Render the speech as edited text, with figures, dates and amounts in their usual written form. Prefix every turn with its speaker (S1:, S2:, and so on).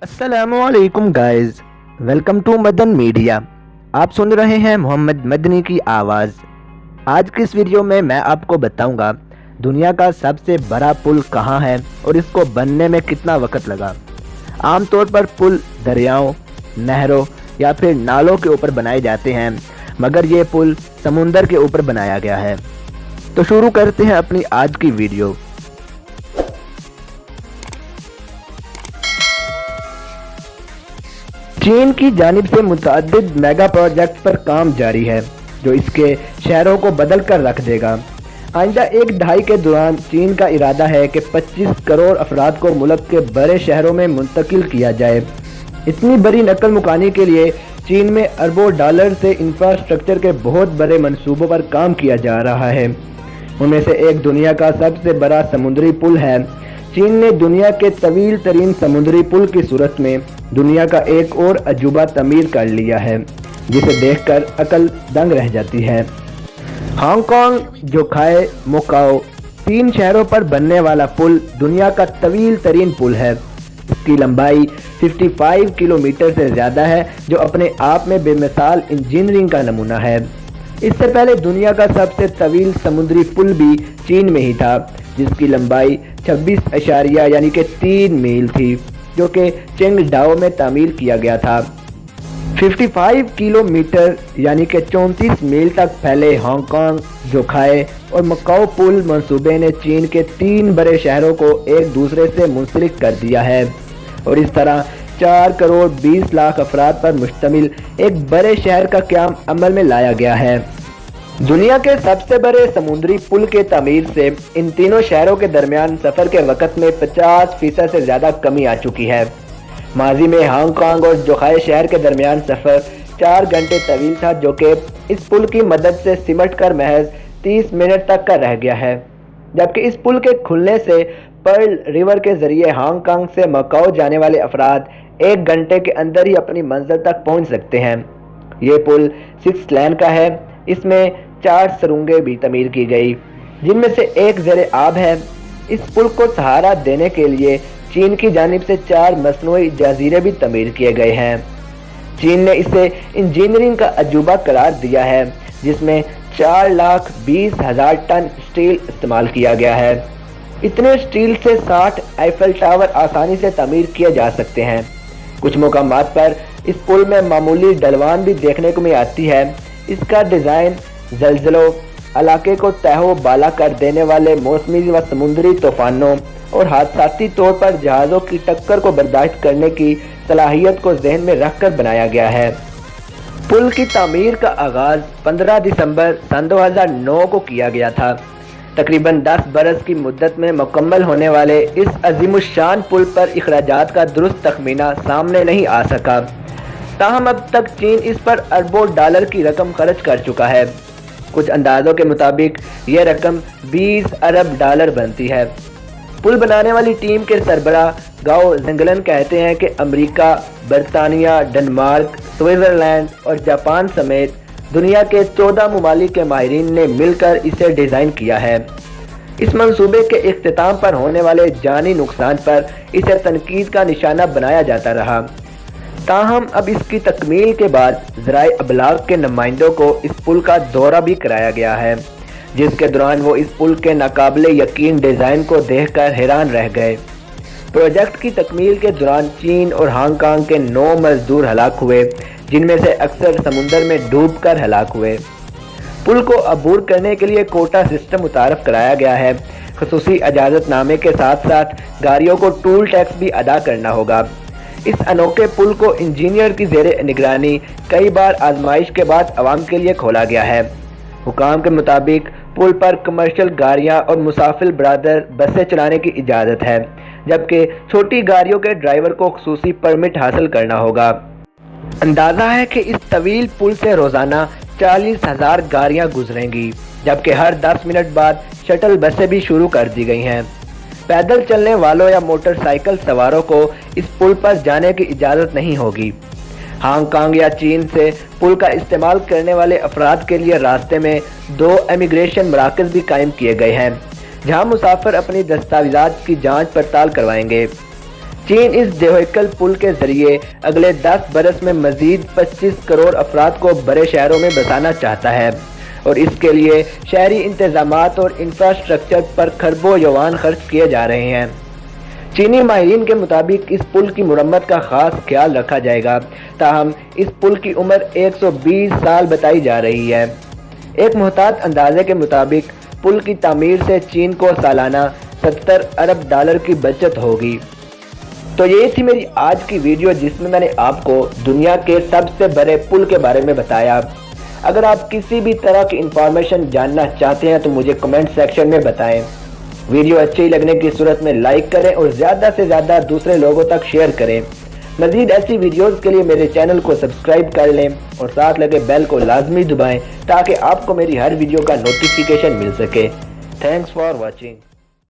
S1: अस्सलामुअलैकुम guys, welcome to Madan media. आप सुन रहे हैं मोहम्मद मदनी की आवाज़। आज की इस वीडियो में मैं आपको बताऊंगा दुनिया का सबसे बड़ा पुल कहां है और इसको बनने में कितना वक्त लगा। आमतौर पर पुल दरियाओं, नहरों या फिर नालों के ऊपर बनाए जाते हैं, मगर ये पुल समुंदर के ऊपर बनाया गया है। तो शुरू करते हैं अपनी आज की वीडियो। चीन की जानिब से मुतअद्दिद मेगा प्रोजेक्ट पर काम जारी है जो इसके शहरों को बदल कर रख देगा। आइंदा एक दहाई के दौरान चीन का इरादा है कि 25 करोड़ अफराद को मुल्क के बड़े शहरों में मुंतकिल किया जाए। इतनी बड़ी नकल मुकानी के लिए चीन में अरबों डॉलर से इंफ्रास्ट्रक्चर के बहुत बड़े मंसूबों पर काम किया जा रहा है। उनमें से एक दुनिया का सबसे बड़ा समुद्री पुल है। चीन ने दुनिया के तवील तरीन समुद्री पुल की सूरत में दुनिया का एक और अजूबा तमीर कर लिया है जिसे देखकर अकल दंग रह जाती है। हांगकांग, जोखाई, मकाओ, 3 शहरों पर बनने वाला पुल दुनिया का तवील तरीन पुल है। इसकी लंबाई 55 किलोमीटर से ज़्यादा है जो अपने आप में बेमिसाल इंजीनियरिंग का नमूना है। इससे पहले दुनिया का सबसे तवील समुद्री पुल भी चीन में ही था जिसकी लंबाई 26 यानी कि 3 मील थी जो कि चेंगडाओ में तामीर किया गया था। 55 किलोमीटर यानी कि 34 मील तक फैले हांगकांग, जोखाई और मकाओ पुल मंसूबे ने चीन के 3 बड़े शहरों को एक दूसरे से मुंसलिक कर दिया है और इस तरह 4 करोड़ 20 लाख अफराद पर मुश्तमिल एक बड़े शहर का क़याम अमल में लाया गया है। दुनिया के सबसे बड़े समुद्री पुल के तामीर से इन तीनों शहरों के दरमियान सफ़र के वक़्त में 50% से ज़्यादा कमी आ चुकी है। माजी में हांगकांग और जोखाई शहर के दरमियान सफ़र 4 घंटे तवील था जो कि इस पुल की मदद से सिमट कर महज 30 मिनट तक का रह गया है, जबकि इस पुल के खुलने से पर्ल रिवर के ज़रिए हांगकांग से मकाओ जाने वाले अफराद 1 घंटे के अंदर ही अपनी मंजिल तक पहुँच सकते हैं। ये पुल 6 लेन का है। इसमें 4 सुरंगें भी तमीर की गई जिनमें से एक ज़ेरे आब है। इस पुल को सहारा देने के लिए चीन की जानिब से 4 मसनूई जजीरे भी तमीर किए गए हैं। चीन ने इसे इंजीनियरिंग का अजूबा करार दिया है जिसमें 4,20,000 टन स्टील इस्तेमाल किया गया है। इतने स्टील से 60 आईफल टावर आसानी से तमीर किए जा सकते हैं। कुछ मकामात पर इस पुल में मामूली ढलवान भी देखने को आती है। इसका डिज़ाइन ज़लज़लों, इलाके को तहो बाला कर देने वाले मौसमी व समुद्री तूफ़ानों और हादसाती तौर पर जहाज़ों की टक्कर को बर्दाश्त करने की सलाहियत को जहन में रखकर बनाया गया है। पुल की तामीर का आगाज़ 15 दिसंबर सन 2009 को किया गया था। तकरीबन 10 बरस की मुद्दत में मुकम्मल होने वाले इस अज़ीमुश्शान पुल पर अखराजात का दुरुस्त तखमीना सामने नहीं आ सका। ताहम अब तक चीन इस पर अरबों डॉलर की रकम खर्च कर चुका है। कुछ अंदाज़ों के मुताबिक यह रकम 20 अरब डॉलर बनती है। पुल बनाने वाली टीम के सरबरा गाओ ज़ेंगलन कहते हैं कि अमेरिका, बरतानिया, डेनमार्क, स्विट्ज़रलैंड और जापान समेत दुनिया के 14 ममालिक के माहिरीन ने मिलकर इसे डिज़ाइन किया है। इस मंसूबे के इख्तिताम पर होने वाले जानी नुकसान पर इसे तनकीद का निशाना बनाया जाता रहा। ताहम अब इसकी तकमील के बाद ज़राए अबलाग के नुमाइंदों को इस पुल का दौरा भी कराया गया है जिसके दौरान वो इस पुल के नाकाबिले यकीन डिज़ाइन को देखकर हैरान रह गए। प्रोजेक्ट की तकमील के दौरान चीन और हांगकांग के 9 मजदूर हलाक हुए जिनमें से अक्सर समुंदर में डूबकर हलाक हुए। पुल को अबूर करने के लिए कोटा सिस्टम मुतारफ़ कराया गया है। खसूसी इजाज़तनामे के साथ साथ गाड़ियों को टूल टैक्स भी अदा करना होगा। इस अनोखे पुल को इंजीनियर की ज़ेरे निगरानी कई बार आजमाइश के बाद आवाम के लिए खोला गया है। हुकाम के मुताबिक पुल पर कमर्शियल गाड़ियां और मुसाफिर बरादर बसें चलाने की इजाज़त है, जबकि छोटी गाड़ियों के ड्राइवर को खसूसी परमिट हासिल करना होगा। अंदाज़ा है कि इस तवील पुल से रोज़ाना 40,000 गाड़ियाँ गुजरेंगी, जबकि हर 10 मिनट बाद शटल बसें भी शुरू कर दी गई हैं। पैदल चलने वालों या मोटरसाइकिल सवारों को इस पुल पर जाने की इजाज़त नहीं होगी। हांगकांग या चीन से पुल का इस्तेमाल करने वाले अफराद के लिए रास्ते में 2 इमिग्रेशन मराकज़ भी कायम किए गए हैं जहां मुसाफिर अपनी दस्तावेज़ात की जांच पड़ताल करवाएंगे। چین اس دیوہیکل پل کے ذریعے اگلے 10 برس میں مزید 25 کروڑ افراد کو بڑے شہروں میں بسانا چاہتا ہے اور اس کے لیے شہری انتظامات اور انفراسٹرکچر پر کھربوں یوان خرچ کیے جا رہے ہیں۔ چینی ماہرین کے مطابق اس پل کی مرمت کا خاص خیال رکھا جائے گا، تاہم اس پل کی عمر 120 سال بتائی جا رہی ہے۔ ایک محتاط اندازے کے مطابق پل کی تعمیر سے چین کو سالانہ 70 ارب ڈالر کی بچت ہوگی۔ تو یہ تھی میری آج کی ویڈیو جس میں نے آپ کو دنیا کے سب سے بڑے پل کے بارے میں بتایا۔ اگر آپ کسی بھی طرح کی انفارمیشن جاننا چاہتے ہیں تو مجھے کمنٹ سیکشن میں بتائیں۔ ویڈیو اچھی لگنے کی صورت میں لائک کریں اور زیادہ سے زیادہ دوسرے لوگوں تک شیئر کریں۔ مزید ایسی ویڈیوز کے لیے میرے چینل کو سبسکرائب کر لیں اور ساتھ لگے بیل کو لازمی دبائیں تاکہ آپ کو میری ہر ویڈیو کا نوٹیفیکیشن مل سکے۔ Thanks for watching.